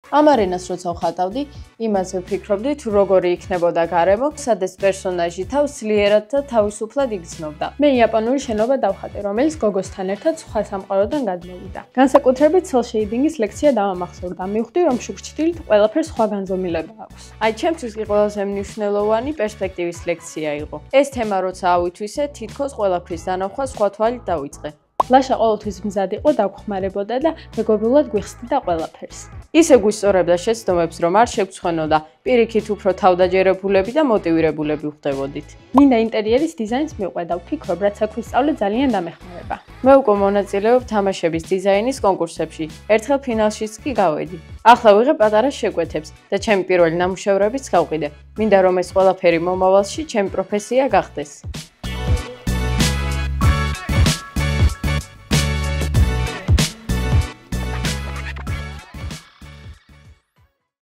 ამ არენას როცა ვხატავდი, იმაზე ვფიქრობდი თუ როგორი იქნებოდა გარემო, სადაც პერსონაჟი თავს ძლიერად და თავისუფლად იგრძნობდა. მე იაპონური შენობა დავხატე, რომელიც გოგოსთან ერთად სხვა სამყაროდან გადმოვიდა. განსაკუთრებით cel shading-ის ლექცია დავამახსოვრდა. მივხვდი, რომ შუქჩtildeით ყველაფერს სხვა განზომილება აქვს. აი, ჩემთვის კი ყველაზე მნიშვნელოვანი პერსპექტივის ლექცია იყო. ეს თემა როცა ავითვისე, თითქოს ყველაფრის დანახვა სხვა თვალით დავიწყე. ლაშა ყოველთვის მზად იყო დაგხმარებოდა და მეგობრულად გვიხსნიდა ყველაფერს. ისე გვისწორებდა შეცდომებს, რომ არ შეგცხვენოდა, პირიქით უფრო თავდაჯერებულები და მოტივირებულები ვხდებოდით. მინდა ინტერიერის დიზაინს მივყვე და ვფიქრობ, რაც აქ ვისწავლე ძალიან დამეხმარება. მე უკვე მონაწილეობ თამაშების დიზაინის კონკურსებში. ერთხელ ფინალშიც კი გავედი. ახლა ვიღებ პატარა შეკვეთებს და ჩემი პირველი ნამუშევრებიც გავყიდე. მინდა რომ ეს ყველაფერი მომავალში ჩემი პროფესია გახდეს.